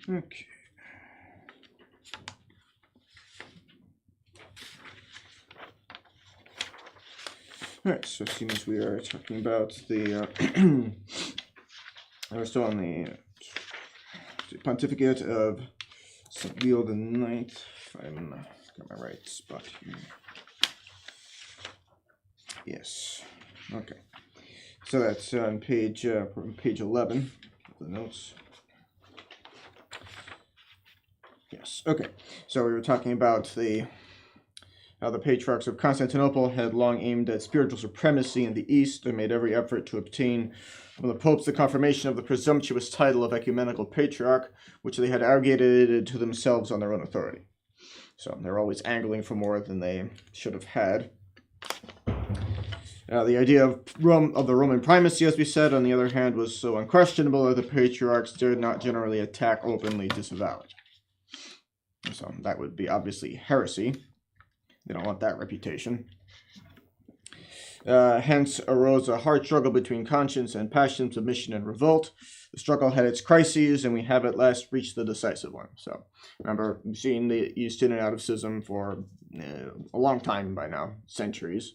Okay. Alright, so it seems we are talking about the, we're still on the pontificate of St. Leo the Ninth. If I'm got my right spot here. Yes. Okay. So that's on page 11 of the notes. Yes. Okay. So we were talking about how the patriarchs of Constantinople had long aimed at spiritual supremacy in the East. They made every effort to obtain from the popes the confirmation of the presumptuous title of ecumenical patriarch, which they had arrogated to themselves on their own authority. So they're always angling for more than they should have had. The idea of the Roman primacy, as we said, on the other hand, was so unquestionable that the patriarchs did not generally attack, openly disavow it. So that would be obviously heresy. They don't want that reputation. Hence arose a hard struggle between conscience and passion, submission and revolt. The struggle had its crises, and we have at last reached the decisive one. So remember, we've seen the East in and out of schism for a long time by now, centuries.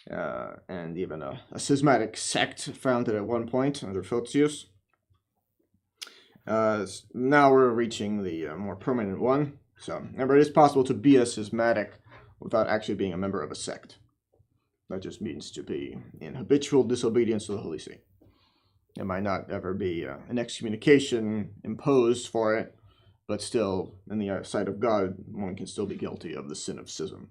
And even a schismatic sect founded at one point under Photius. Now we're reaching the more permanent one. So remember, it is possible to be a schismatic without actually being a member of a sect. That just means to be in habitual disobedience to the Holy See. There might not ever be an excommunication imposed for it, but still, in the sight of God, one can still be guilty of the sin of schism.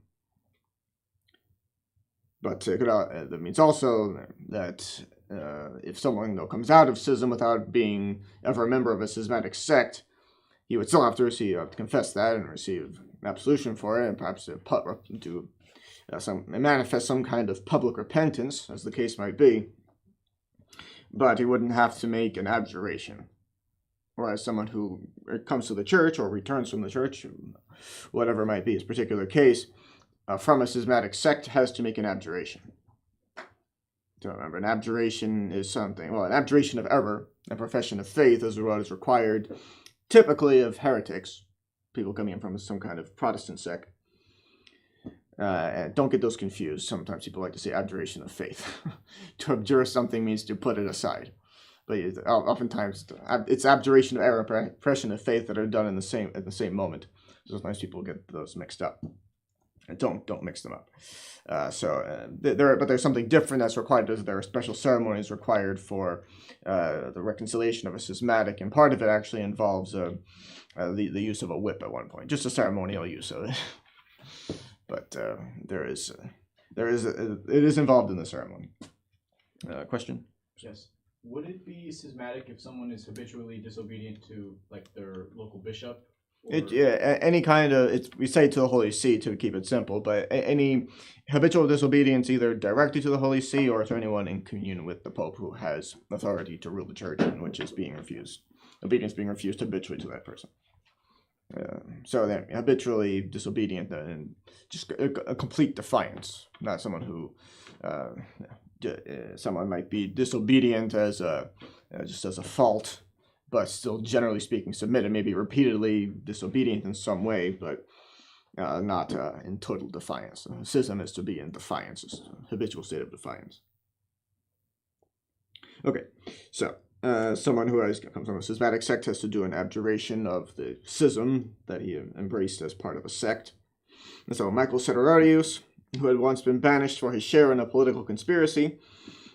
But that means also that if someone comes out of schism without being ever a member of a schismatic sect, he would still have to confess that and receive absolution for it, and perhaps to manifest some kind of public repentance, as the case might be. But he wouldn't have to make an abjuration. Whereas someone who comes to the church or returns from the church, whatever might be his particular case, from a schismatic sect has to make an abjuration. So remember, an abjuration is something, an abjuration of error, a profession of faith is what is required, typically of heretics, people coming in from some kind of Protestant sect. And don't get those confused. Sometimes people like to say abjuration of faith. To abjure something means to put it aside. But oftentimes it's abjuration of error, profession of faith that are done at the same moment. Sometimes people get those mixed up. Don't mix them up. But there's something different that's required. There are special ceremonies required for the reconciliation of a schismatic, and part of it actually involves the use of a whip at one point, just a ceremonial use of it. But it is involved in the ceremony. Question? Yes. Would it be schismatic if someone is habitually disobedient to their local bishop? Any kind of, we say to the Holy See to keep it simple, but any habitual disobedience either directly to the Holy See or to anyone in communion with the Pope who has authority to rule the church, and which is being refused. Obedience being refused habitually to that person. So they're habitually disobedient and just a complete defiance, not someone who, someone might be disobedient as just as a fault, but still, generally speaking, submitted, maybe repeatedly disobedient in some way, but not in total defiance. Schism is to be in defiance, it's a habitual state of defiance. Okay, so someone who comes from a schismatic sect has to do an abjuration of the schism that he embraced as part of a sect. And so Michael Serrarius, who had once been banished for his share in a political conspiracy,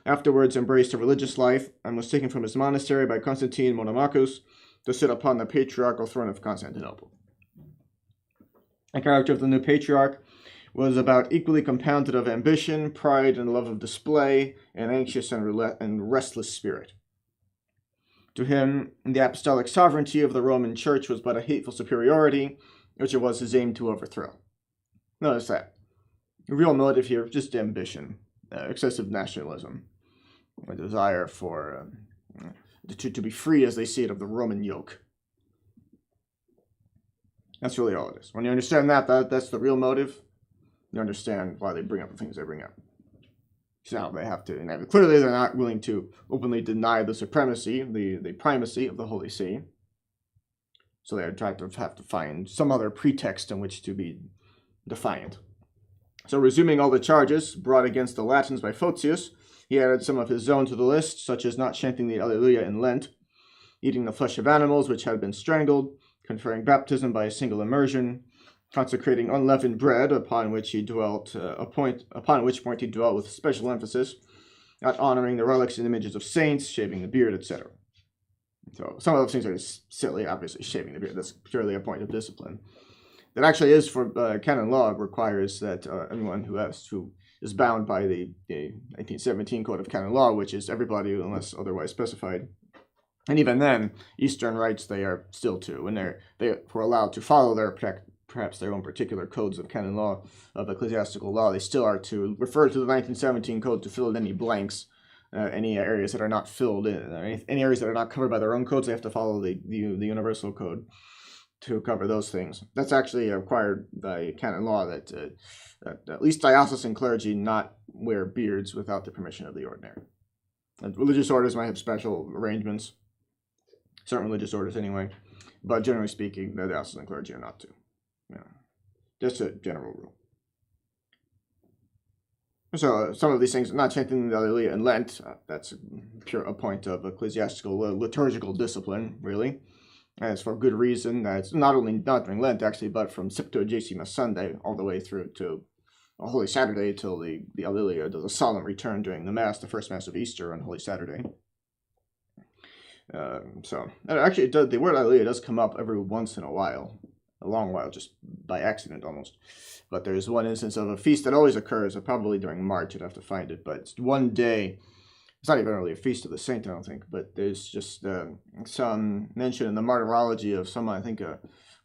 afterwards embraced a religious life and was taken from his monastery by Constantine Monomachus to sit upon the patriarchal throne of Constantinople. The character of the new patriarch was about equally compounded of ambition, pride, and love of display, an anxious and restless spirit. To him, the apostolic sovereignty of the Roman Church was but a hateful superiority, which it was his aim to overthrow. Notice that. The real motive here, just ambition, excessive nationalism, a desire for to be free, as they see it, of the Roman yoke. That's really all it is. When you understand that's the real motive, you understand why they bring up the things they bring up. So they have to, and clearly they're not willing to openly deny the supremacy, the primacy of the Holy See. So they tried to have to find some other pretext in which to be defiant. So resuming all the charges brought against the Latins by Photius, he added some of his own to the list, such as not chanting the Alleluia in Lent, eating the flesh of animals which had been strangled, conferring baptism by a single immersion, consecrating unleavened bread, upon which point he dwelt with special emphasis, not honoring the relics and images of saints, shaving the beard, etc. So some of those things are just silly, obviously shaving the beard. That's purely a point of discipline. That actually is for canon law requires that anyone who is bound by the 1917 Code of Canon Law, which is everybody unless otherwise specified. And even then, Eastern rites they are still to, and they were allowed to follow perhaps their own particular codes of canon law, of ecclesiastical law. They still are to refer to the 1917 Code to fill in any blanks, any areas that are not filled in, any areas that are not covered by their own codes. They have to follow the universal code to cover those things. That's actually required by canon law that at least diocesan clergy not wear beards without the permission of the ordinary. And religious orders might have special arrangements, certain religious orders anyway, but generally speaking, the diocesan clergy are not to. Just a general rule. So some of these things, not chanting the Alleluia in Lent, that's a point of ecclesiastical liturgical discipline, really. And it's for good reason. That's not during Lent, actually, but from Septuagesima Sunday all the way through to Holy Saturday till the Alleluia does a solemn return during the Mass, the first Mass of Easter on Holy Saturday. So actually, the word Alleluia does come up every once in a while, a long while, just by accident almost. But there's one instance of a feast that always occurs, probably during March. I'd have to find it, but it's one day. It's not even really a feast of the saint, I don't think, but there's just some mention in the martyrology of someone, I think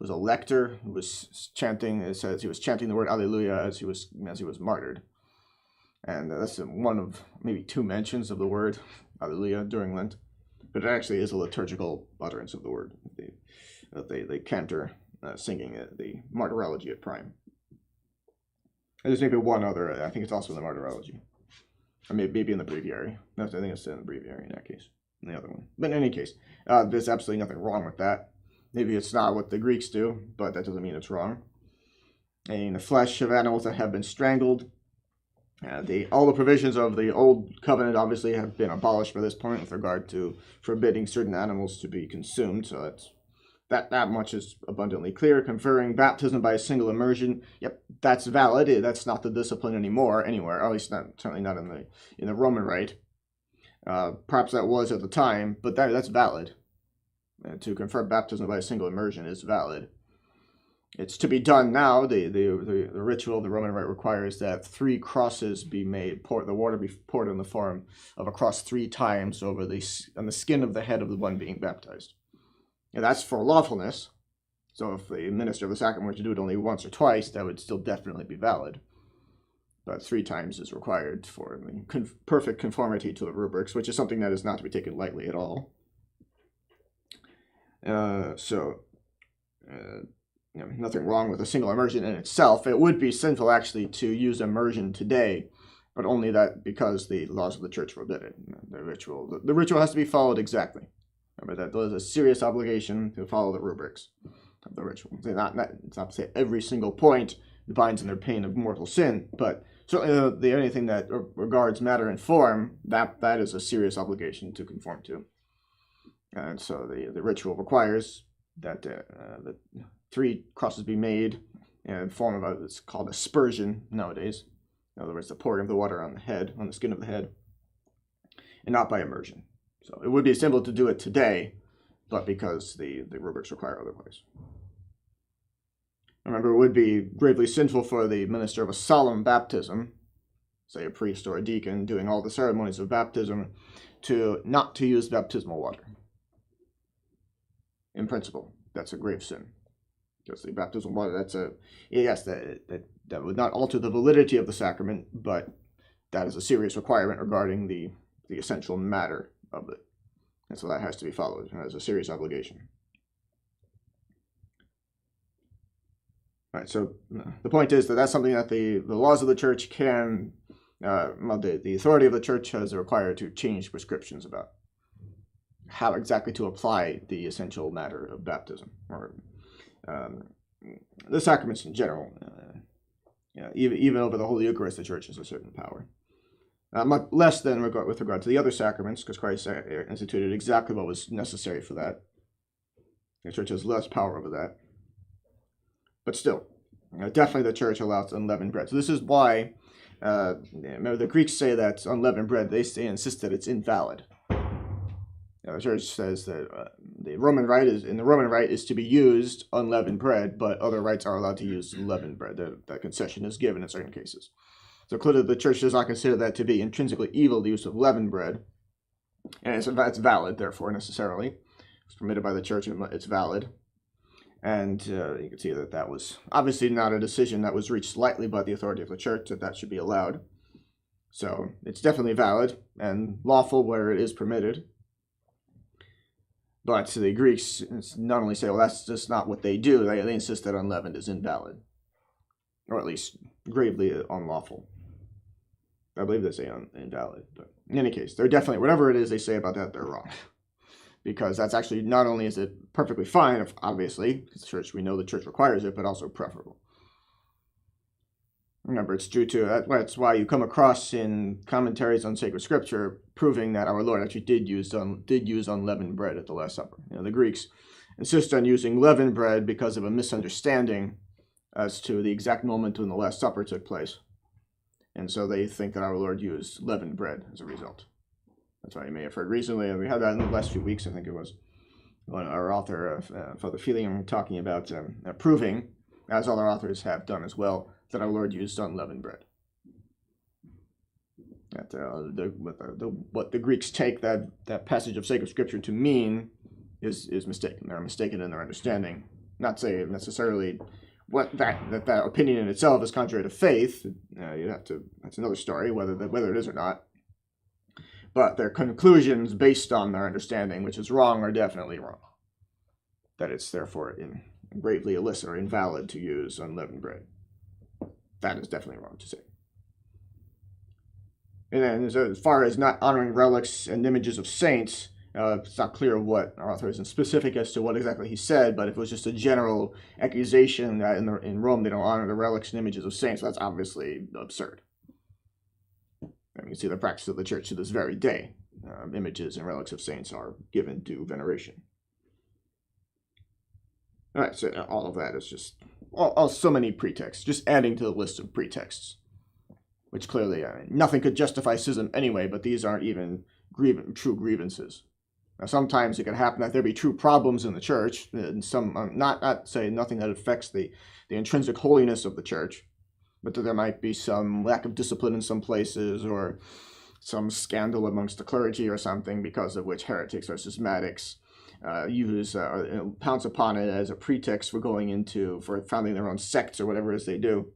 was a lector who was chanting. It says he was chanting the word Alleluia as he was martyred, and that's one of maybe two mentions of the word Alleluia during Lent. But it actually is a liturgical utterance of the word. They cantor singing the martyrology at Prime. And there's maybe one other. I think it's also in the martyrology. Or maybe in the breviary. No, I think it's in the breviary in that case. In the other one. But in any case, there's absolutely nothing wrong with that. Maybe it's not what the Greeks do, but that doesn't mean it's wrong. And the flesh of animals that have been strangled. All the provisions of the Old Covenant obviously have been abolished by this point with regard to forbidding certain animals to be consumed. So that's that much is abundantly clear. Conferring baptism by a single immersion, yep, that's valid. That's not the discipline anymore anywhere, at least certainly not in the Roman Rite. Perhaps that was at the time, but that's valid. To confer baptism by a single immersion is valid. It's to be done now. The ritual of the Roman Rite requires that 3 crosses be made, the water be poured in the form of a cross 3 times on the skin of the head of the one being baptized. And that's for lawfulness. So if the minister of the sacrament were to do it only once or twice, that would still definitely be valid. But 3 times is required for perfect conformity to the rubrics, which is something that is not to be taken lightly at all. Nothing wrong with a single immersion in itself. It would be sinful actually to use immersion today, but only that because the laws of the church forbid it. The ritual has to be followed exactly. Remember that there's a serious obligation to follow the rubrics of the ritual. It's not to say every single point binds in their pain of mortal sin, but certainly anything that regards matter and form, that is a serious obligation to conform to. And so the ritual requires that the 3 crosses be made in the form of it's called aspersion nowadays. In other words, the pouring of the water on the skin of the head, and not by immersion. So it would be simple to do it today, but because the rubrics require otherwise. Remember, it would be gravely sinful for the minister of a solemn baptism, say a priest or a deacon doing all the ceremonies of baptism, not to use baptismal water. In principle, that's a grave sin. Because the baptismal water, that would not alter the validity of the sacrament, but that is a serious requirement regarding the essential matter of it. And so that has to be followed as a serious obligation. All right, so the point is that that's something that the laws of the church can, the authority of the church has required to change prescriptions about. how exactly to apply the essential matter of baptism, or the sacraments in general. Even over the Holy Eucharist, the Church has a certain power. Much less than with regard to the other sacraments, because Christ instituted exactly what was necessary for that. The Church has less power over that. But still, definitely the Church allows unleavened bread. So this is why, remember, the Greeks say that unleavened bread, they insist that it's invalid. The Church says that the Roman rite is to be used unleavened bread, but other rites are allowed to use leavened bread. That concession is given in certain cases. So clearly the Church does not consider that to be intrinsically evil, the use of leavened bread. And it's valid, therefore, necessarily. It's permitted by the Church, it's valid. And you can see that was obviously not a decision that was reached lightly by the authority of the Church, that should be allowed. So it's definitely valid and lawful where it is permitted. But the Greeks not only say, well, that's just not what they do, they insist that unleavened is invalid. Or at least gravely unlawful. I believe they say invalid. But in any case, they're definitely, whatever it is they say about that, they're wrong. Because that's actually, not only is it perfectly fine, obviously, because we know the Church requires it, but also preferable. Remember, it's true too. That's why you come across in commentaries on sacred scripture proving that our Lord actually did use unleavened bread at the Last Supper. The Greeks insist on using leavened bread because of a misunderstanding as to the exact moment when the Last Supper took place. And so they think that our Lord used leavened bread as a result. That's why you may have heard recently, and we had that in the last few weeks, I think it was, when our author, Father Filium, talking about proving, as other authors have done as well, that our Lord used unleavened bread. What the Greeks take that passage of sacred scripture to mean is mistaken. They're mistaken in their understanding. Not saying necessarily what that opinion in itself is contrary to faith. That's another story, whether it is or not. But their conclusions based on their understanding, which is wrong, are definitely wrong. That it's therefore gravely illicit or invalid to use unleavened bread. That is definitely wrong to say. And then as far as not honoring relics and images of saints, it's not clear what our author isn't specific as to what exactly he said, but if it was just a general accusation that in Rome they don't honor the relics and images of saints, that's obviously absurd. And you see the practice of the Church to this very day. Images and relics of saints are given due veneration. All right, so all of that is just so many pretexts, just adding to the list of pretexts, which clearly nothing could justify schism anyway, but these aren't even true grievances. Now, sometimes it can happen that there be true problems in the Church, and some not say nothing that affects the intrinsic holiness of the Church, but that there might be some lack of discipline in some places, or some scandal amongst the clergy or something, because of which heretics or schismatics pounce upon it as a pretext for founding their own sects or whatever it is they do.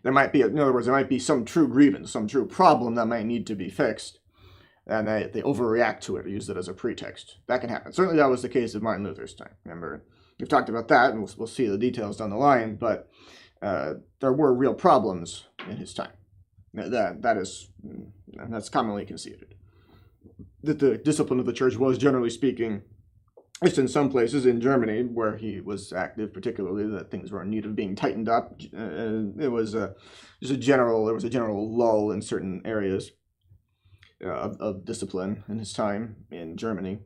There might be, in other words, there might be some true grievance, some true problem that might need to be fixed, and they overreact to it or use it as a pretext. That can happen. Certainly that was the case of Martin Luther's time. Remember, we've talked about that, and we'll see the details down the line, but there were real problems in his time. That's commonly conceded. That the discipline of the Church was, generally speaking, at least in some places in Germany where he was active, particularly, that things were in need of being tightened up. There was a general lull in certain areas of discipline in his time in Germany.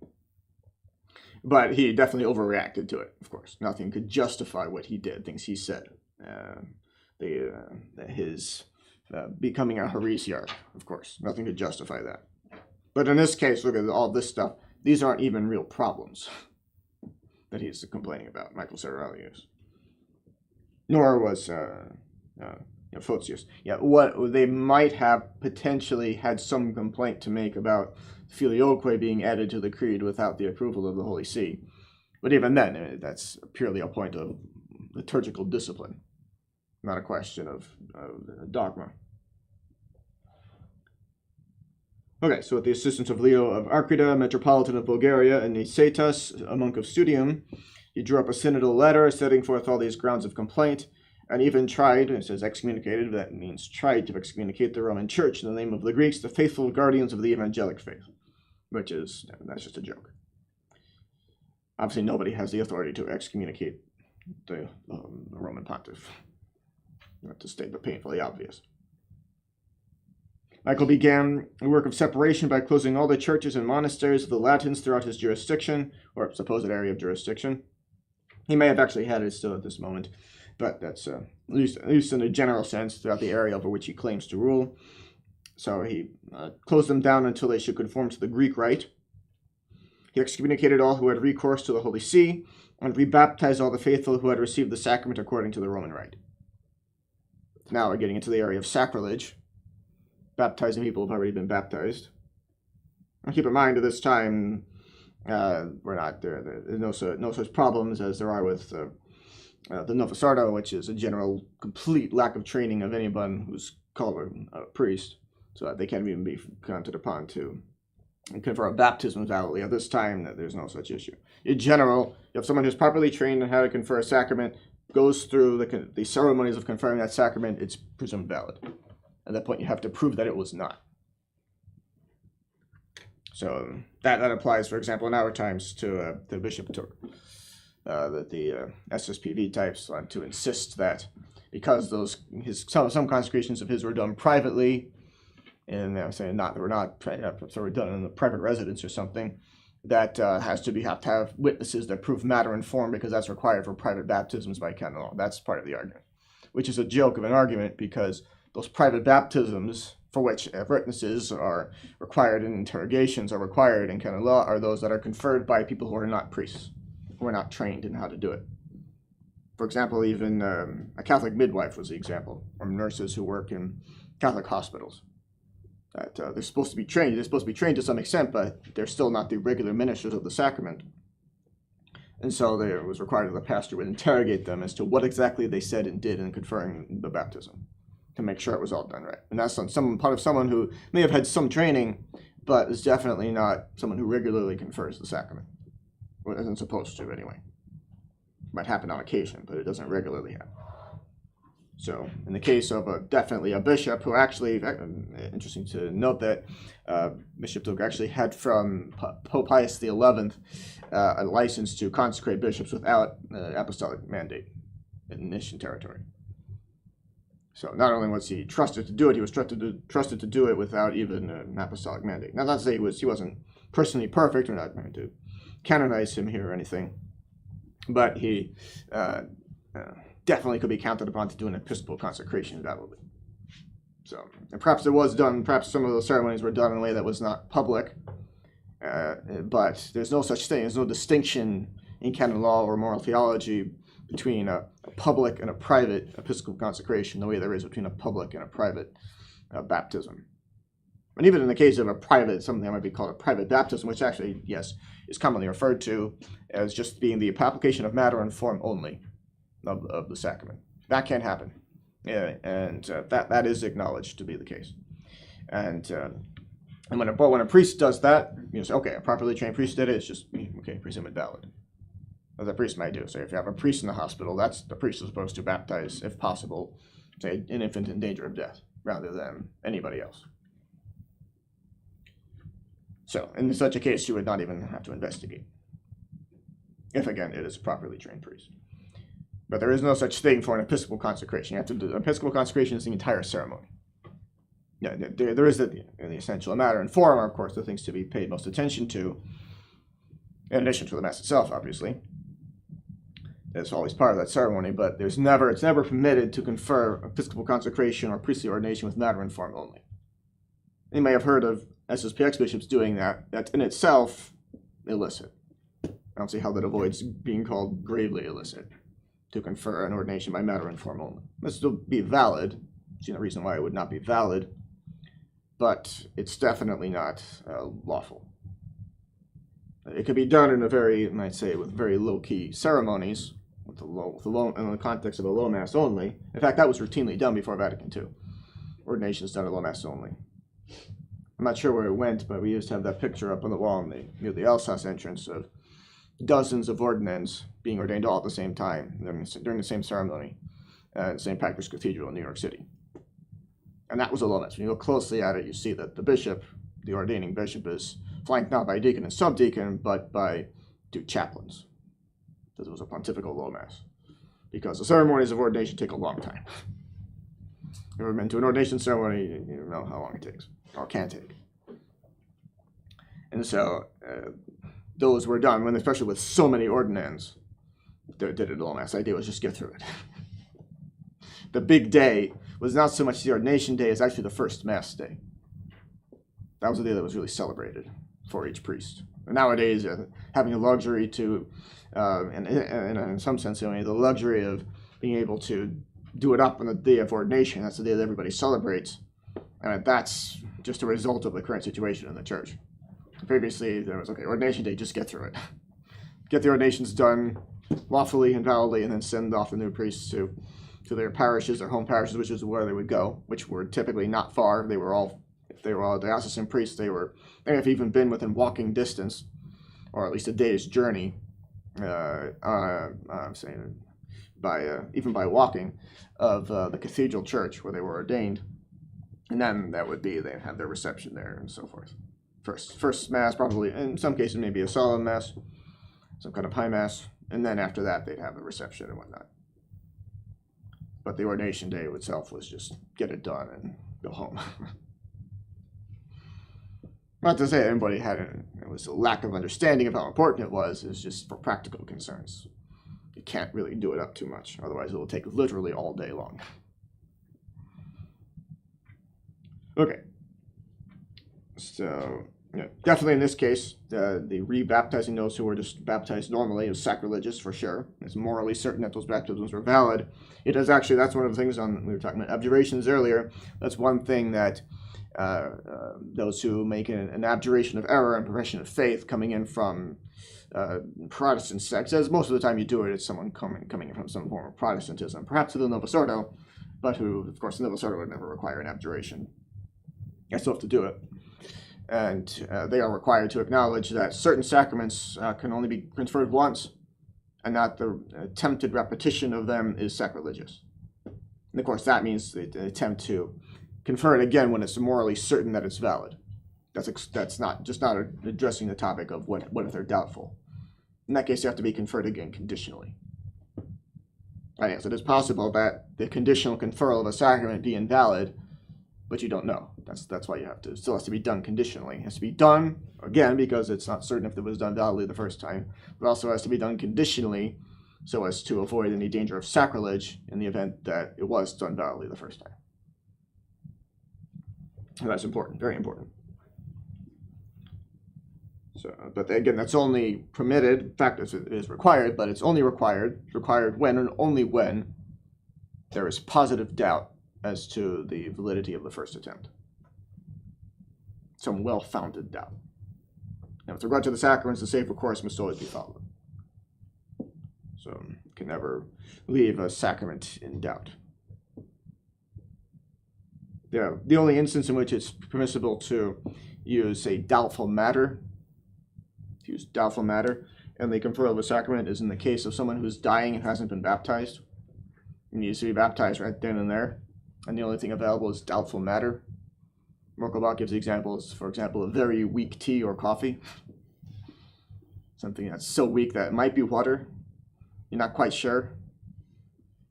But he definitely overreacted to it, of course. Nothing could justify what he did, things he said. His becoming a heresiarch, of course. Nothing could justify that. But in this case, look at all this stuff. These aren't even real problems that he's complaining about, Michael Cerularius. Nor was Photius. Yeah, what they might have potentially had some complaint to make about filioque being added to the creed without the approval of the Holy See. But even then, that's purely a point of liturgical discipline, not a question of dogma. Okay, so with the assistance of Leo of Arcrida, Metropolitan of Bulgaria, and Nicetas, a monk of Studium, he drew up a synodal letter setting forth all these grounds of complaint, and even tried, it says excommunicated, that means tried to excommunicate the Roman Church in the name of the Greeks, the faithful guardians of the evangelic faith. that's just a joke. Obviously, nobody has the authority to excommunicate the Roman pontiff. To state the painfully obvious. Michael began a work of separation by closing all the churches and monasteries of the Latins throughout his jurisdiction, or supposed area of jurisdiction. He may have actually had it still at this moment, but that's at least in a general sense throughout the area over which he claims to rule. So he closed them down until they should conform to the Greek rite. He excommunicated all who had recourse to the Holy See, and rebaptized all the faithful who had received the sacrament according to the Roman rite. Now we're getting into the area of sacrilege, baptizing people who have already been baptized. And keep in mind, at this time, there's no such problems as there are with the Novus Ordo, which is a general complete lack of training of anyone who's called a priest, so that they can't even be counted upon to confer a baptism validly. At this time, there's no such issue. In general, if someone who's properly trained in how to confer a sacrament goes through the ceremonies of conferring that sacrament, it's presumed valid. At that point, you have to prove that it was not. So that applies, for example, in our times to the bishop took. That the SSPV types want to insist that because some consecrations of his were done privately, and they're saying they were done in a private residence or something, that have to have witnesses that prove matter and form, because that's required for private baptisms by canon law. That's part of the argument, which is a joke of an argument, because those private baptisms for which witnesses are required and interrogations are required in canon law are those that are conferred by people who are not priests, who are not trained in how to do it. For example, even a Catholic midwife was the example, or nurses who work in Catholic hospitals. That they're supposed to be trained. They're supposed to be trained to some extent, but they're still not the regular ministers of the sacrament. And so it was required that the pastor would interrogate them as to what exactly they said and did in conferring the baptism, to make sure it was all done right. And that's part of someone who may have had some training, but is definitely not someone who regularly confers the sacrament. Or isn't supposed to, anyway. It might happen on occasion, but it doesn't regularly happen. So, in the case of definitely a bishop, who actually, interesting to note that Bishop Duke actually had from Pope Pius XI a license to consecrate bishops without apostolic mandate in mission territory. So not only was he trusted to do it, he was trusted to do it without even an apostolic mandate. Now, not to say he wasn't personally perfect. We're not trying to canonize him here or anything, but he definitely could be counted upon to do an episcopal consecration validly. So, and perhaps some of those ceremonies were done in a way that was not public, but there's no such thing. There's no distinction in canon law or moral theology between a public and a private episcopal consecration, the way there is between a public and a private baptism. And even in the case of something that might be called a private baptism, which actually, yes, is commonly referred to as just being the application of matter and form only of the sacrament. That can happen, and that is acknowledged to be the case. And when a priest does that, you say, okay, a properly trained priest did it. It's just okay, presume it valid, as a priest might do. So if you have a priest in the hospital, the priest is supposed to baptize, if possible, say an infant in danger of death, rather than anybody else. So in such a case, you would not even have to investigate, if again it is a properly trained priest. But there is no such thing for an episcopal consecration. You have to do the episcopal consecration is the entire ceremony. Yeah, there is the essential matter and form are, of course, the things to be paid most attention to, in addition to the Mass itself, obviously. It's always part of that ceremony, but it's never permitted to confer episcopal consecration or priestly ordination with matter and form only. You may have heard of SSPX bishops doing that. That's in itself illicit. I don't see how that avoids being called gravely illicit, to confer an ordination by matter and form only. It still be valid. I see no reason why it would not be valid, but it's definitely not lawful. It could be done in with very low-key ceremonies, in the context of a low mass only. In fact, that was routinely done before Vatican II. Ordinations done at low mass only. I'm not sure where it went, but we used to have that picture up on the wall near the Alsace entrance of dozens of ordinands being ordained all at the same time during the same ceremony at St. Patrick's Cathedral in New York City. And that was a low mass. When you look closely at it, you see that the ordaining bishop, is flanked not by deacon and subdeacon, but by two chaplains, because it was a pontifical low mass. Because the ceremonies of ordination take a long time. If you've ever been to an ordination ceremony, you know how long it takes, or can take. And so those were done, when, especially with so many ordinands, they did it low mass. The idea was just get through it. The big day was not so much the ordination day as actually the first mass day. That was the day that was really celebrated for each priest. And nowadays, having the luxury to, and in some sense, the luxury of being able to do it up on the day of ordination, that's the day that everybody celebrates. And that's just a result of the current situation in the church. Previously, there was, okay, ordination day, just get through it. Get the ordinations done lawfully and validly, and then send off the new priests to their parishes, their home parishes, which is where they would go, which were typically not far. They were all, if they were all diocesan priests, they have even been within walking distance, or at least a day's journey, I'm saying, even by walking, of the cathedral church where they were ordained. And then that would be, they'd have their reception there and so forth. First mass, probably, in some cases, maybe a solemn mass, some kind of high mass, and then after that, they'd have the reception and whatnot. But the ordination day itself was just get it done and go home. Not to say everybody it was a lack of understanding of how important it was. It's just for practical concerns. You can't really do it up too much, otherwise it will take literally all day long. Okay. So, yeah, definitely in this case, the re-baptizing those who were just baptized normally is sacrilegious for sure. It's morally certain that those baptisms were valid. It is actually, that's one of the things we were talking about abjurations earlier. That's one thing that those who make an abjuration of error and profession of faith coming in from Protestant sects, as most of the time you do it, it's someone coming in from some form of Protestantism, perhaps to the Novus Ordo, but who, of course, the Novus Ordo would never require an abjuration. You still have to do it. And they are required to acknowledge that certain sacraments can only be conferred once, and that the attempted repetition of them is sacrilegious. And of course, that means the attempt to confer it again when it's morally certain that it's valid. That's not addressing the topic of what if they're doubtful. In that case, you have to be conferred again conditionally. Right, yes, it is possible that the conditional conferral of a sacrament be invalid, but you don't know. That's why it still has to be done conditionally. It has to be done, again, because it's not certain if it was done validly the first time, but also has to be done conditionally so as to avoid any danger of sacrilege in the event that it was done validly the first time. And that's important, very important. So, but again, that's only permitted. In fact, it is required, but it's only required when and only when there is positive doubt as to the validity of the first attempt. Some well-founded doubt. Now, with regard to the sacraments, the safer course must always be followed. So, you can never leave a sacrament in doubt. The only instance in which it's permissible to use a doubtful matter, in the conferral of a sacrament is in the case of someone who's dying and hasn't been baptized. He needs to be baptized right then and there, and the only thing available is doubtful matter. Merkelbach gives examples, for example, of very weak tea or coffee. Something that's so weak that it might be water. You're not quite sure.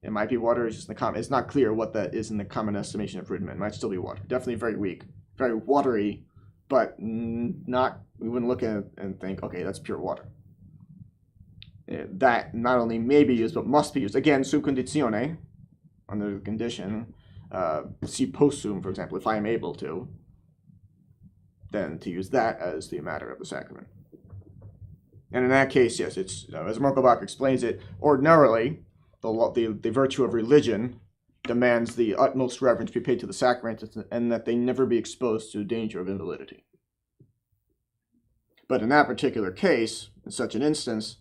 It might be water. It's just it's not clear what that is in the common estimation of prudent men. It might still be water. Definitely very weak, very watery, but not. We wouldn't look at it and think, okay, that's pure water. That not only may be used, but must be used. Again, sub conditione, under the condition. Si possum, for example, if I am able to, then to use that as the matter of the sacrament. And in that case, yes, it's as Merkelbach explains it, ordinarily, the virtue of religion demands the utmost reverence be paid to the sacrament and that they never be exposed to danger of invalidity. But in that particular case, in such an instance,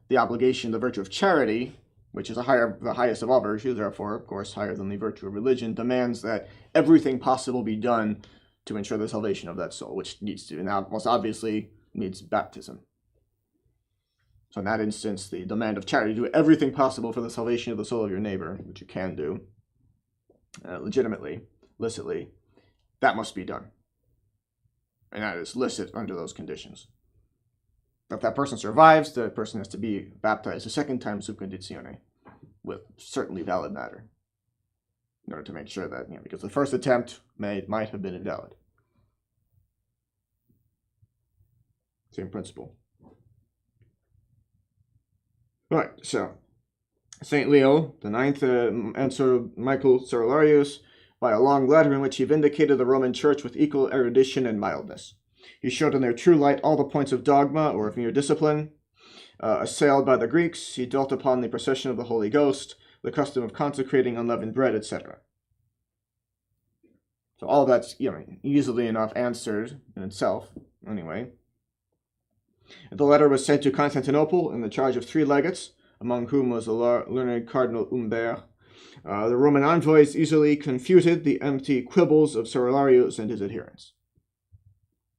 the obligation, the virtue of charity, which is the highest of all virtues, therefore, of course, higher than the virtue of religion, demands that everything possible be done to ensure the salvation of that soul, which needs to, now, most obviously, needs baptism. So in that instance, the demand of charity, do everything possible for the salvation of the soul of your neighbor, which you can do, legitimately, licitly, that must be done. and that is licit under those conditions. If that person survives, the person has to be baptized a second time sub conditione, with certainly valid matter, in order to make sure that, because the first attempt might have been invalid. Same principle. Right, so St. Leo the Ninth answered Michael Cerularius by a long letter in which he vindicated the Roman Church with equal erudition and mildness. He showed in their true light all the points of dogma or of mere discipline. Assailed by the Greeks, he dwelt upon the procession of the Holy Ghost, the custom of consecrating unleavened bread, etc. So all that's easily enough answered in itself, anyway. The letter was sent to Constantinople in the charge of 3 legates, among whom was the learned Cardinal Humbert. The Roman envoys easily confuted the empty quibbles of Cerularius and his adherents.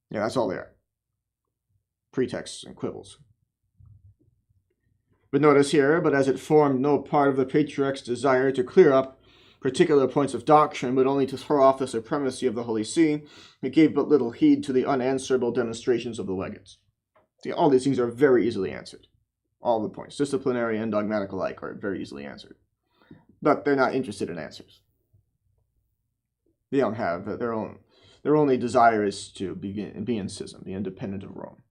Yeah, that's all they are. Pretexts and quibbles. But notice here, but as it formed no part of the Patriarch's desire to clear up particular points of doctrine, but only to throw off the supremacy of the Holy See, it gave but little heed to the unanswerable demonstrations of the legates. See, all these things are very easily answered. All the points, disciplinary and dogmatic alike, are very easily answered. But they're not interested in answers. They don't have their only desire is to be in schism, be independent of Rome.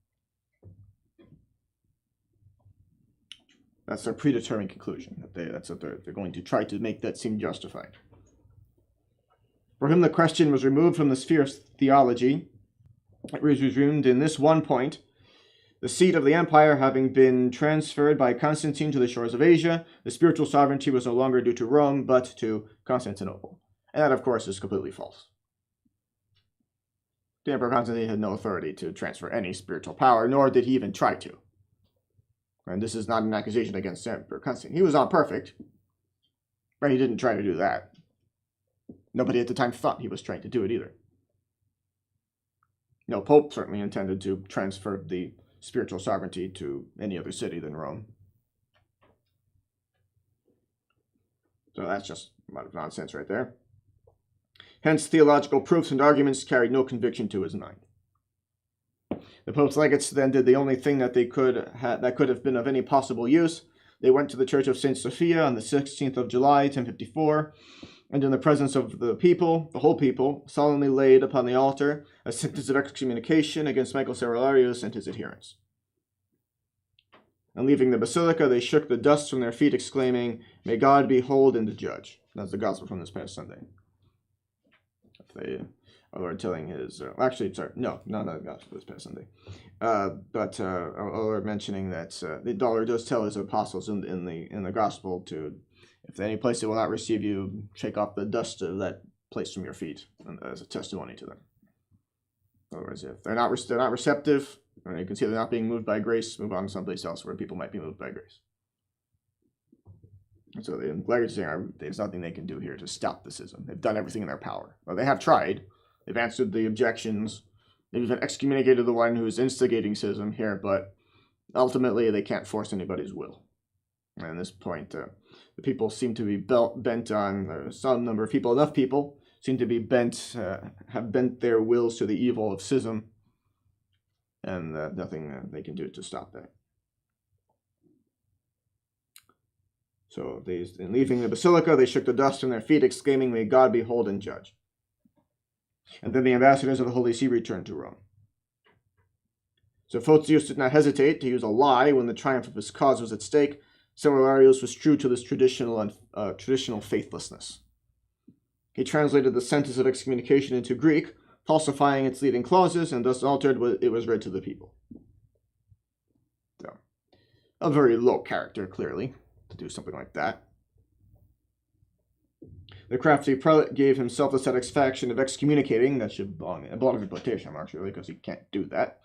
That's their predetermined conclusion. That's what they're going to try to make that seem justified. For him, the question was removed from the sphere of theology. It was resumed in this one point: the seat of the empire having been transferred by Constantine to the shores of Asia, the spiritual sovereignty was no longer due to Rome, but to Constantinople. And that, of course, is completely false. The Emperor Constantine had no authority to transfer any spiritual power, nor did he even try to. And this is not an accusation against Emperor Constantine. He was not perfect, but he didn't try to do that. Nobody at the time thought he was trying to do it either. No Pope certainly intended to transfer the spiritual sovereignty to any other city than Rome. So that's just a lot of nonsense right there. Hence, theological proofs and arguments carried no conviction to his mind. The Pope's legates then did the only thing that that could have been of any possible use. They went to the Church of St. Sophia on the 16th of July, 1054, and in the presence of the people, the whole people, solemnly laid upon the altar a sentence of excommunication against Michael Cerularius and his adherents. And leaving the basilica, they shook the dust from their feet, exclaiming, "May God behold and judge." That's the gospel from this past Sunday. Our Lord telling his, not the gospel this past Sunday, but our Lord mentioning that the Lord does tell his apostles in the gospel to, if any place they will not receive you, shake off the dust of that place from your feet, as a testimony to them. In other words, if they're not receptive, or you can see they're not being moved by grace, move on to someplace else where people might be moved by grace. And so the legates saying there's nothing they can do here to stop the schism. They've done everything in their power. Well, they have tried. They've answered the objections. They've even excommunicated the one who's instigating schism here, but ultimately they can't force anybody's will. And at this point, the people seem to be bent on, some number of people, enough people, seem to be have bent their wills to the evil of schism, and nothing they can do to stop that. So in leaving the basilica, they shook the dust from their feet, exclaiming, "May God behold and judge." And then the ambassadors of the Holy See returned to Rome. So Photius did not hesitate to use a lie when the triumph of his cause was at stake. Cerularius was true to this traditional faithlessness. He translated the sentence of excommunication into Greek, falsifying its leading clauses, and thus altered what it was read to the people. So, a very low character, clearly, to do something like that. The crafty prelate gave himself the satisfaction of excommunicating, that should belong in quotation marks, really, because he can't do that,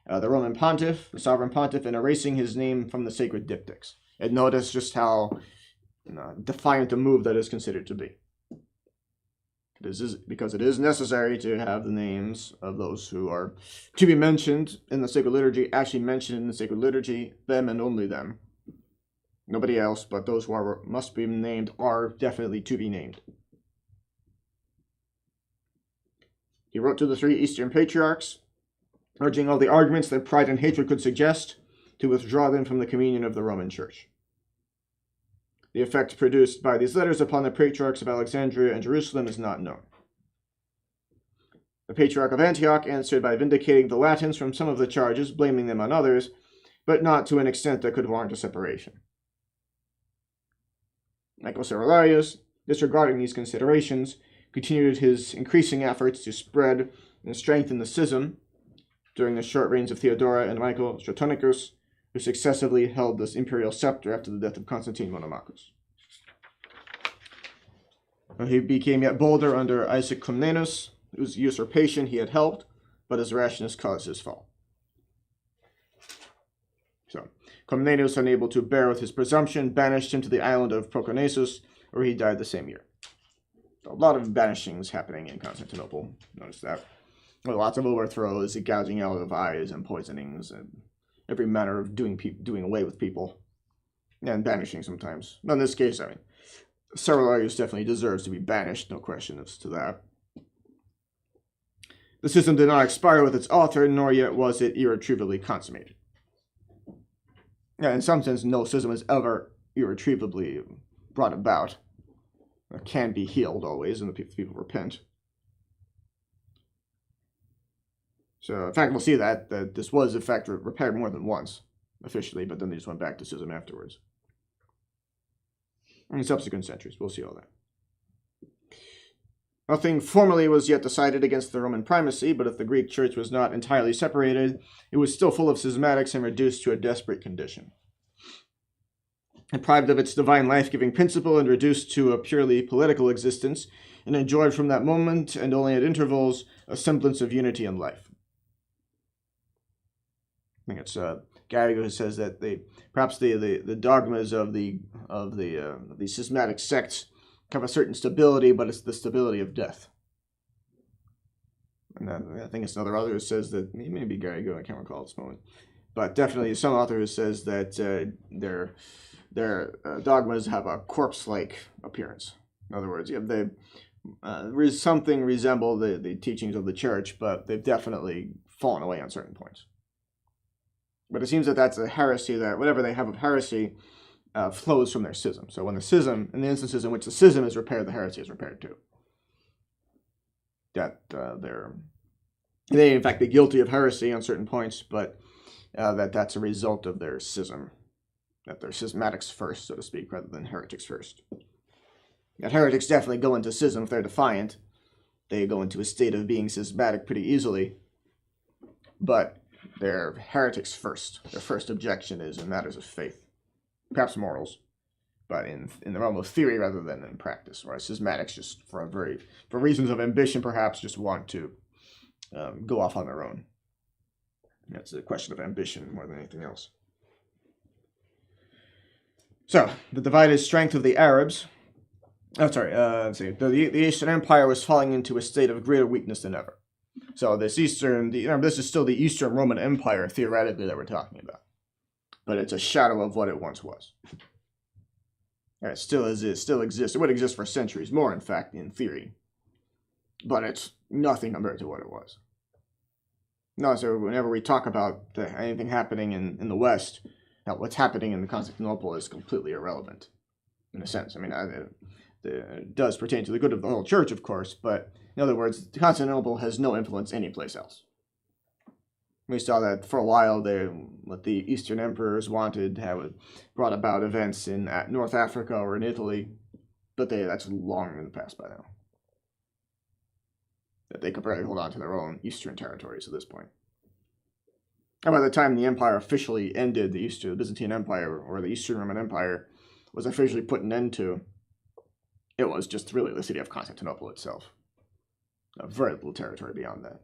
the Roman pontiff, the sovereign pontiff, and erasing his name from the sacred diptychs. And notice just how defiant a move that is considered to be. Because it is necessary to have the names of those who are to be mentioned in the sacred liturgy, actually mentioned in the sacred liturgy, them and only them. Nobody else, but those who must be named are definitely to be named. He wrote to the 3 Eastern Patriarchs, urging all the arguments that pride and hatred could suggest to withdraw them from the communion of the Roman Church. The effect produced by these letters upon the patriarchs of Alexandria and Jerusalem is not known. The Patriarch of Antioch answered by vindicating the Latins from some of the charges, blaming them on others, but not to an extent that could warrant a separation. Michael Cerularius, disregarding these considerations, continued his increasing efforts to spread and strengthen the schism during the short reigns of Theodora and Michael Stratonicus, who successively held this imperial scepter after the death of Constantine Monomachus. He became yet bolder under Isaac Comnenus, whose usurpation he had helped, but his rashness caused his fall. So, Comnenus, unable to bear with his presumption, banished him to the island of Proconnesus, where he died the same year. A lot of banishings happening in Constantinople. Notice that. With lots of overthrows, the gouging out of eyes and poisonings, and every manner of doing away with people. And banishing sometimes. But in this case, I mean, Cerularius definitely deserves to be banished, no question as to that. The schism did not expire with its author, nor yet was it irretrievably consummated. Yeah, in some sense, no schism is ever irretrievably brought about. It can be healed always, and the people repent. So, in fact, we'll see that this was, in fact, repaired more than once, officially, but then they just went back to schism afterwards. In subsequent centuries, we'll see all that. Nothing formally was yet decided against the Roman primacy, but if the Greek church was not entirely separated, it was still full of schismatics and reduced to a desperate condition. Deprived of its divine life-giving principle and reduced to a purely political existence, and enjoyed from that moment, and only at intervals, a semblance of unity and life. I think it's Garrigo who says that perhaps the dogmas of the schismatic sects have a certain stability, but it's the stability of death. And I think it's another author who says that, maybe Garrigo, I can't recall at this moment, but definitely some author who says that their dogmas have a corpse-like appearance. In other words, they something resemble the teachings of the church, but they've definitely fallen away on certain points. But it seems that that's a heresy, that whatever they have of heresy flows from their schism. So when the schism, in the instances in which the schism is repaired, the heresy is repaired too. That they in fact be guilty of heresy on certain points, but that's a result of their schism. That they're schismatics first, so to speak, rather than heretics first. That heretics definitely go into schism if they're defiant. They go into a state of being schismatic pretty easily, but they're heretics first. Their first objection is in matters of faith, perhaps morals, but in the realm of theory rather than in practice. Whereas schismatics, just for reasons of ambition, perhaps just want to go off on their own. That's a question of ambition more than anything else. So the divided strength of the Arabs. The Eastern Empire was falling into a state of greater weakness than ever. So this is still the Eastern Roman Empire, theoretically, that we're talking about. But it's a shadow of what it once was. And it still exists. It would exist for centuries more, in fact, in theory. But it's nothing compared to what it was. No, so whenever we talk about anything happening in the West, what's happening in Constantinople is completely irrelevant, in a sense. I mean, it does pertain to the good of the whole church, of course, but in other words, Constantinople has no influence anyplace else. We saw that for a while what the Eastern emperors wanted brought about events in North Africa or in Italy, but that's long in the past by now. That they could barely hold on to their own Eastern territories at this point. And by the time the empire officially ended, the Byzantine Empire, or the Eastern Roman Empire, was officially put an end to, it was just really the city of Constantinople itself. Very little territory beyond that.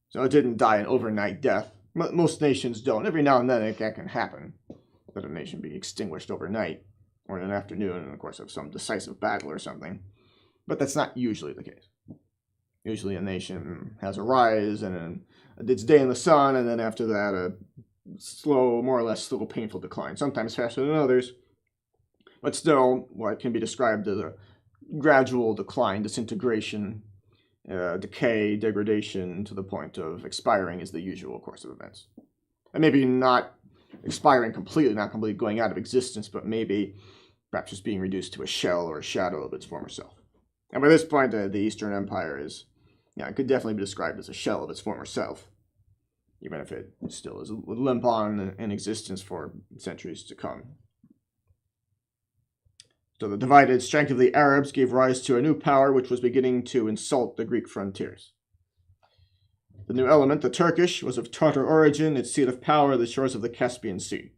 So it didn't die an overnight death. Most nations don't. Every now and then that can happen, that a nation be extinguished overnight, or in an afternoon, in the course of some decisive battle or something. But that's not usually the case. Usually a nation has a rise, and its day in the sun, and then after that a slow, more or less slow, painful decline. Sometimes faster than others, but still what can be described as a gradual decline, disintegration, decay, degradation to the point of expiring is the usual course of events. And maybe not expiring completely, not completely going out of existence, but maybe perhaps just being reduced to a shell or a shadow of its former self. And by this point, the Eastern Empire is, it could definitely be described as a shell of its former self, even if it still is limp on in existence for centuries to come. So the divided strength of the Arabs gave rise to a new power which was beginning to insult the Greek frontiers. The new element, the Turkish, was of Tartar origin, its seat of power the shores of the Caspian Sea.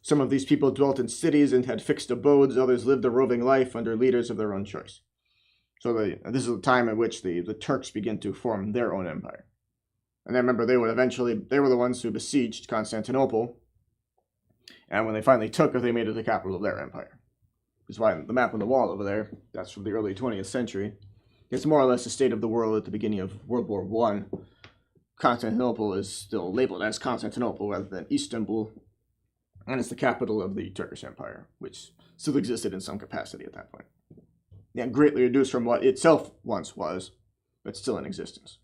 Some of these people dwelt in cities and had fixed abodes, others lived a roving life under leaders of their own choice. So this is the time at which the Turks begin to form their own empire. And then remember, they were the ones who besieged Constantinople, and when they finally took it, they made it the capital of their empire. That's why the map on the wall over there, that's from the early 20th century. It's more or less the state of the world at the beginning of World War I. Constantinople is still labeled as Constantinople rather than Istanbul, and it's the capital of the Turkish Empire, which still existed in some capacity at that point. Yeah, greatly reduced from what itself once was, but still in existence.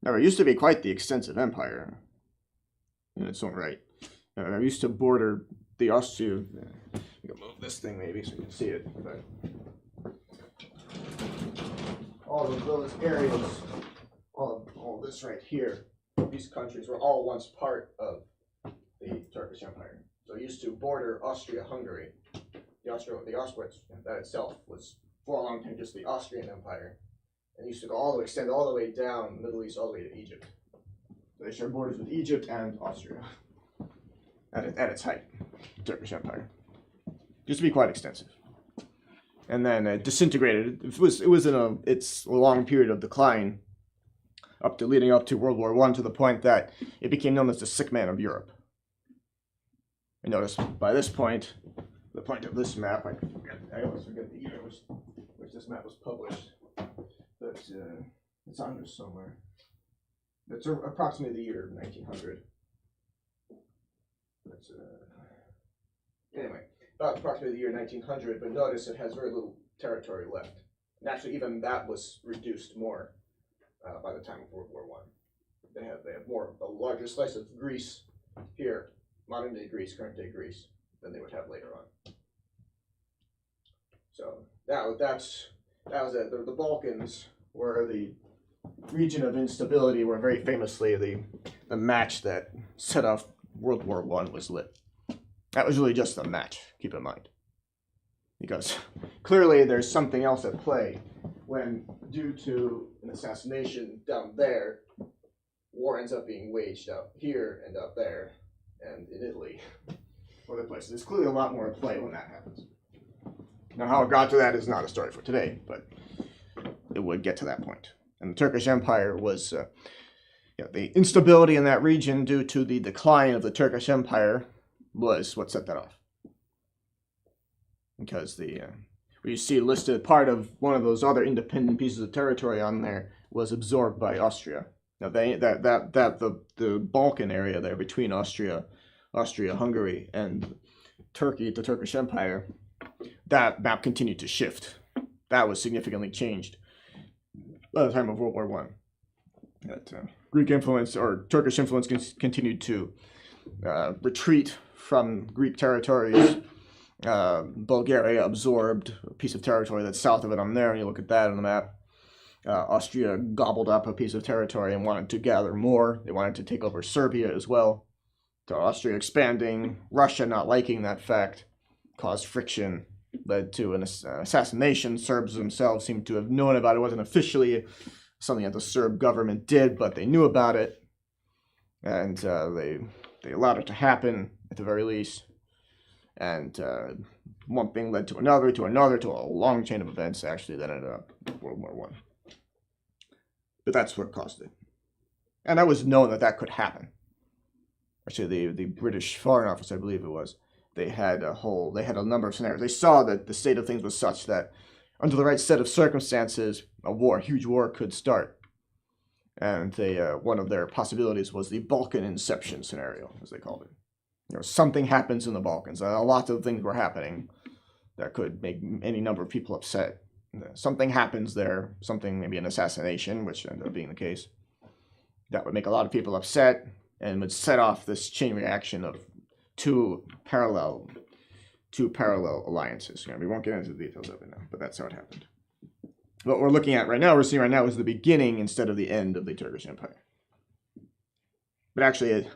Now, it used to be quite the extensive empire in its own right. It used to border the Austria. You can move this thing maybe so you can see it. But all of those areas, all this right here, these countries were all once part of the Turkish Empire. So it used to border Austria-Hungary. The Auschwitz, that itself was for a long time just the Austrian Empire. And used to extend all the way down the Middle East, all the way to Egypt. So they share borders with Egypt and Austria at its height, the Turkish Empire. Used to be quite extensive. And then it disintegrated. It was in its long period of decline leading up to World War I, to the point that it became known as the sick man of Europe. And notice by this point, the point of this map, I always forget the year which this map was published, but it's on here somewhere. It's approximately the year 1900. Anyway, about approximately the year 1900, but notice it has very little territory left. And actually, even that was reduced more by the time of World War I. They have a larger slice of Greece here, modern day Greece, current day Greece, than they would have later on. So that was it. The Balkans were the region of instability, where very famously the match that set off World War I was lit. That was really just a match, keep in mind. Because clearly there's something else at play when, due to an assassination down there, war ends up being waged up here and up there and in Italy, other places. There's clearly a lot more at play when that happens. Now, how it got to that is not a story for today, but it would get to that point. And the Turkish Empire was, the instability in that region due to the decline of the Turkish Empire was what set that off. Because you see listed part of one of those other independent pieces of territory on there was absorbed by Austria. Now the Balkan area there between Austria, Hungary, and Turkey, the Turkish Empire, that map continued to shift. That was significantly changed by the time of World War I. That Greek influence or Turkish influence continued to retreat from Greek territories. Bulgaria absorbed a piece of territory that's south of it on there, and you look at that on the map. Austria gobbled up a piece of territory and wanted to gather more. They wanted to take over Serbia as well. So Austria expanding, Russia not liking that fact, caused friction, led to an assassination. Serbs themselves seem to have known about it. It wasn't officially something that the Serb government did, but they knew about it, and they allowed it to happen at the very least. And one thing led to another, to a long chain of events, actually, that ended up World War I. But that's what caused it. And that was known that could happen. Actually, the British Foreign Office, I believe it was, they had a number of scenarios. They saw that the state of things was such that under the right set of circumstances, a huge war could start. And one of their possibilities was the Balkan Inception scenario, as they called it. Something happens in the Balkans. Lots of things were happening that could make any number of people upset. something happens there, something, maybe an assassination, which ended up being the case, that would make a lot of people upset and would set off this chain reaction of two parallel alliances. We won't get into the details of it now, but that's how it happened. What we're looking at right now, we're seeing right now, is the beginning instead of the end of the Turkish Empire. But actually,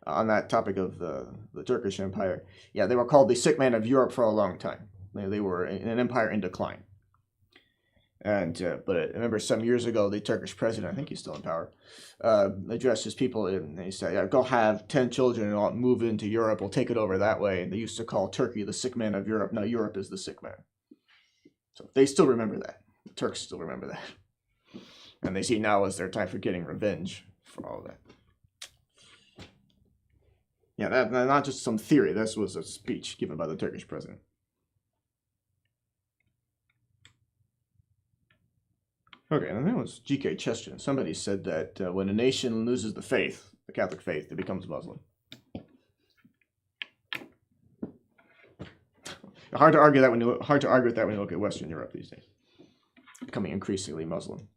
on that topic of the Turkish Empire, yeah, they were called the sick man of Europe for a long time. They were an empire in decline. And but I remember some years ago, the Turkish president, I think he's still in power, addressed his people, and he said, "Yeah, go have 10 children and I'll move into Europe. We'll take it over that way." And they used to call Turkey the sick man of Europe. Now Europe is the sick man. So they still remember that. The Turks still remember that. And they see now as their time for getting revenge for all of that. Yeah, that not just some theory. This was a speech given by the Turkish president. Okay, and that was G.K. Chesterton. Somebody said that when a nation loses the faith, the Catholic faith, it becomes Muslim. Hard to argue with that when you look at Western Europe these days, becoming increasingly Muslim.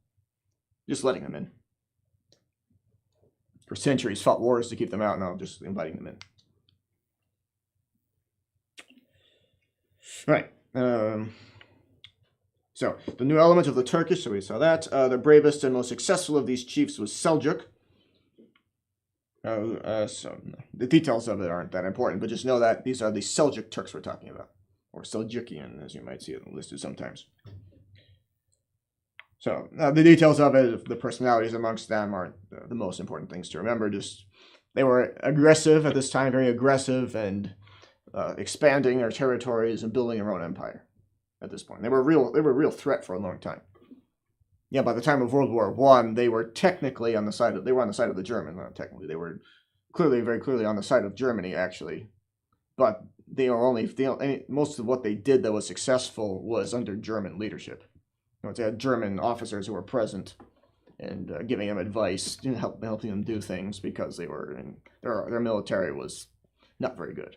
Just letting them in. For centuries, fought wars to keep them out. Now just inviting them in. Right. So, the new element of the Turkish, so we saw that. The bravest and most successful of these chiefs was Seljuk. So, the details of it aren't that important, but just know that these are the Seljuk Turks we're talking about. Or Seljukian, as you might see it listed sometimes. So, the details of it, the personalities amongst them aren't the most important things to remember. Just, they were aggressive at this time, very aggressive, and expanding their territories and building their own empire. At this point, they were a real threat for a long time. Yeah, by the time of World War I, they were technically on the side of the German. Not technically, they were very clearly on the side of Germany, actually. But most of what they did that was successful was under German leadership. They had German officers who were present and giving them advice, helping them do things, because their military was not very good.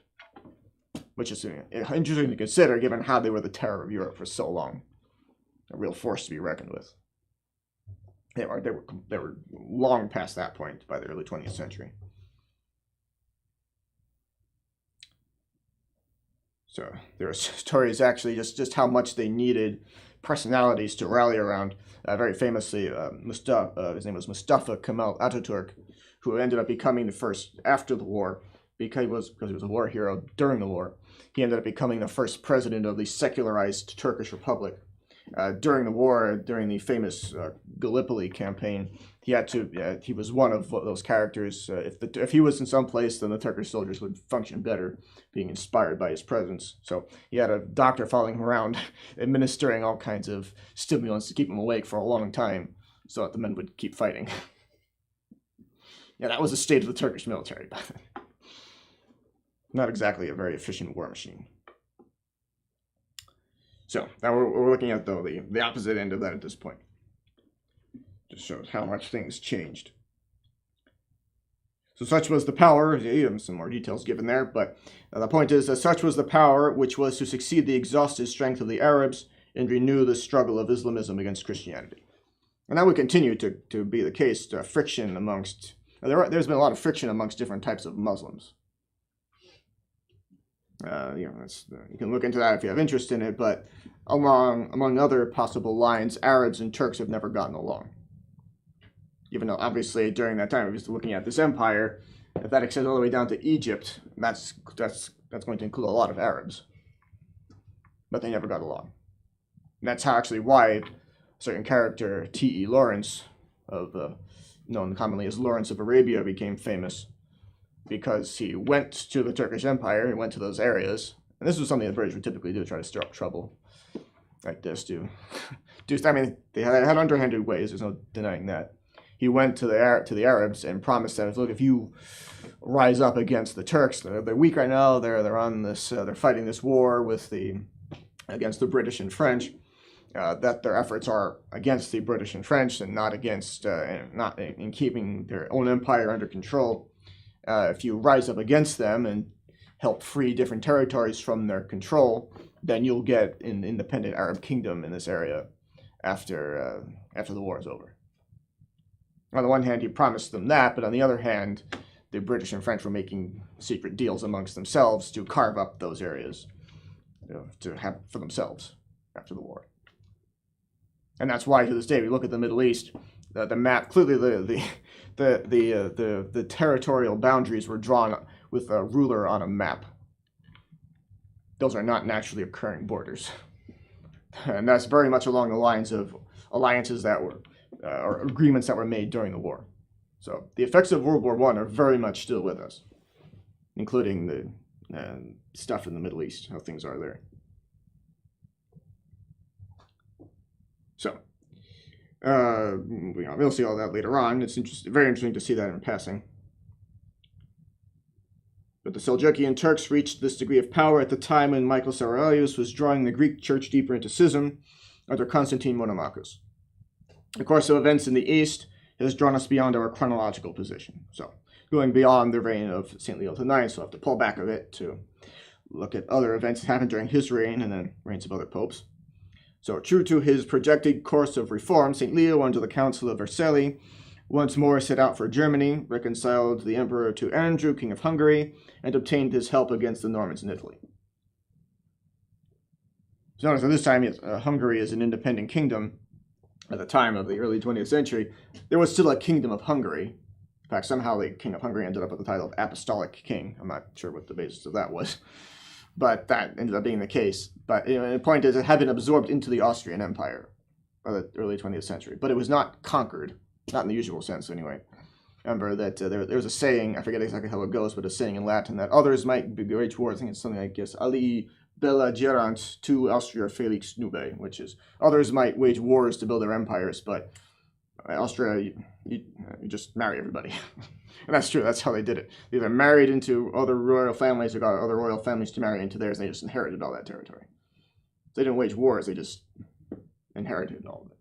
Which is interesting to consider, given how they were the terror of Europe for so long. A real force to be reckoned with. They were long past that point by the early 20th century. So there are stories actually just how much they needed personalities to rally around. Very famously, his name was Mustafa Kemal Ataturk, who ended up becoming the first after the war, because he was a war hero during the war. He ended up becoming the first president of the secularized Turkish Republic. During the war, during the famous Gallipoli campaign, he was one of those characters. If he was in some place, then the Turkish soldiers would function better, being inspired by his presence. So he had a doctor following him around, administering all kinds of stimulants to keep him awake for a long time, so that the men would keep fighting. Yeah, that was the state of the Turkish military by then. Not exactly a very efficient war machine. So, now we're looking at, though, the opposite end of that at this point. Just shows how much things changed. So such was the power, some more details given there, but the point is that such was the power which was to succeed the exhausted strength of the Arabs and renew the struggle of Islamism against Christianity. And that would continue to be the case, friction amongst... There's been a lot of friction amongst different types of Muslims. You can look into that if you have interest in it, but among other possible lines, Arabs and Turks have never gotten along. Even though, obviously, during that time, if you're looking at this empire, if that extends all the way down to Egypt, that's going to include a lot of Arabs. But they never got along. And that's why a certain character, T.E. Lawrence, known commonly as Lawrence of Arabia, became famous. Because he went to the Turkish Empire, he went to those areas, and this was something the British would typically do, try to stir up trouble like this. I mean, they had underhanded ways, there's no denying that. He went to the Arabs and promised them, look, if you rise up against the Turks, they're weak right now, they're on this, they're fighting this war against the British and French, that their efforts are against the British and French and not in keeping their own empire under control. If you rise up against them and help free different territories from their control, then you'll get an independent Arab kingdom in this area after the war is over. On the one hand, he promised them that, but on the other hand, the British and French were making secret deals amongst themselves to carve up those areas, to have for themselves after the war. And that's why to this day we look at the Middle East, the map, clearly the territorial boundaries were drawn with a ruler on a map. Those are not naturally occurring borders. And that's very much along the lines of alliances that were, or agreements that were made during the war. So the effects of World War I are very much still with us, including the stuff in the Middle East, how things are there. So, we'll see all that later on. It's very interesting to see that in passing. But the Seljukian Turks reached this degree of power at the time when Michael Saraelius was drawing the Greek church deeper into schism under Constantine Monomachus. The course of events in the East has drawn us beyond our chronological position. So, going beyond the reign of St. Leo IX, so I have to pull back a bit to look at other events that happened during his reign and then reigns of other popes. So, true to his projected course of reform, St. Leo, under the Council of Vercelli, once more set out for Germany, reconciled the emperor to Andrew, king of Hungary, and obtained his help against the Normans in Italy. So notice at this time, Hungary is an independent kingdom. At the time of the early 20th century, there was still a kingdom of Hungary. In fact, somehow the king of Hungary ended up with the title of apostolic king. I'm not sure what the basis of that was, but that ended up being the case. But the point is, it had been absorbed into the Austrian Empire by the early 20th century, but it was not conquered, not in the usual sense anyway. Remember that there was a saying, I forget exactly how it goes, but a saying in Latin that others might wage war. I think it's something like this: Ali bella gerant tu Austria felix nube, which is others might wage wars to build their empires, but Austria, you just marry everybody. And that's true, that's how they did it. They either married into other royal families or got other royal families to marry into theirs, and they just inherited all that territory. They didn't wage wars, they just inherited all of it,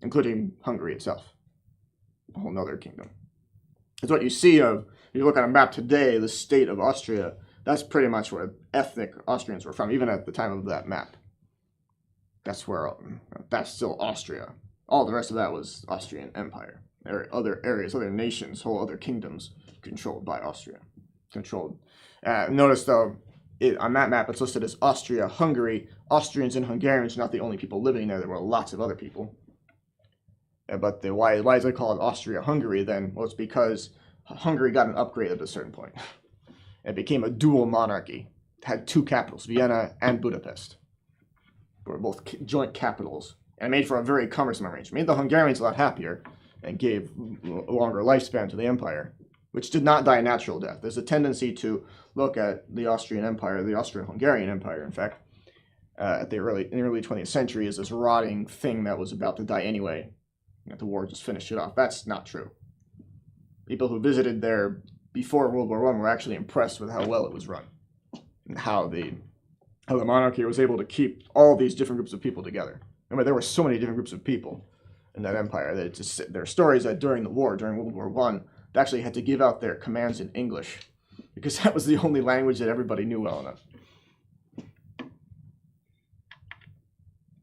including Hungary itself, a whole nother kingdom. It's what you see of, if you look on a map today, the state of Austria, that's pretty much where ethnic Austrians were from, even at the time of that map. That's still Austria. All the rest of that was Austrian Empire. Other areas, other nations, whole other kingdoms controlled by Austria. Notice though, on that map it's listed as Austria-Hungary. Austrians and Hungarians are not the only people living there. There were lots of other people. But why is it called Austria-Hungary then? Well, it's because Hungary got an upgrade at a certain point. It became a dual monarchy. It had two capitals, Vienna and Budapest. They were both joint capitals. And made for a very cumbersome arrangement. Made the Hungarians a lot happier and gave a longer lifespan to the empire, which did not die a natural death. There's a tendency to look at the Austrian Empire, the Austro-Hungarian Empire, in fact, in the early 20th century as this rotting thing that was about to die anyway. The war just finished it off. That's not true. People who visited there before World War I were actually impressed with how well it was run, and how the monarchy was able to keep all these different groups of people together. Remember, there were so many different groups of people in that empire that there are stories that during the war, during World War I, they actually had to give out their commands in English because that was the only language that everybody knew well enough.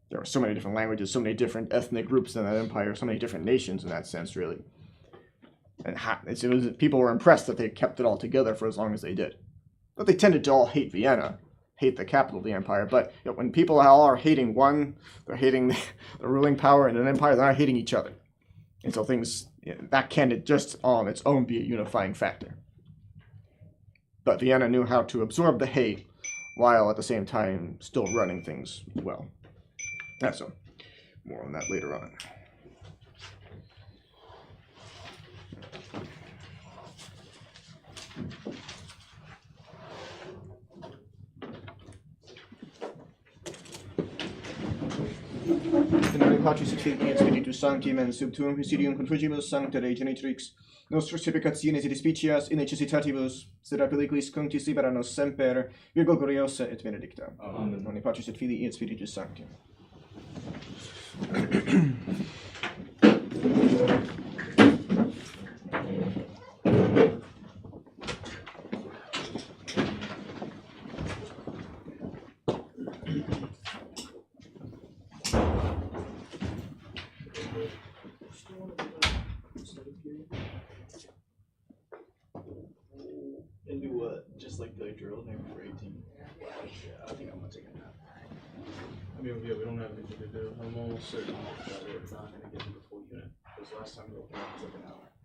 There were so many different languages, so many different ethnic groups in that empire, so many different nations in that sense, really. And people were impressed that they kept it all together for as long as they did. But they tended to all hate Vienna, hate the capital of the empire. But when people all are hating one, they're hating the ruling power in an empire, they're not hating each other. And so that can just on its own be a unifying factor. But Vienna knew how to absorb the hate while at the same time still running things well. So, more on that later on. In nomine Patris et Filii et Spiritus Sancti, men sub tuum presidium contrugibus sancta Rei Genetrix, nostros supplicationes et despicias in necessitatibus, sed a pelliculis cunctis libera nos semper, Virgo gloriosa et benedicta. Amen. In nomine Patris et Filii et Spiritus Sancti. just like the drill maybe for 18. I think I'm gonna take a nap. I mean, yeah, we don't have anything to do. I'm almost certain that we're not gonna get to the full unit. Because last time we opened up, it took an hour.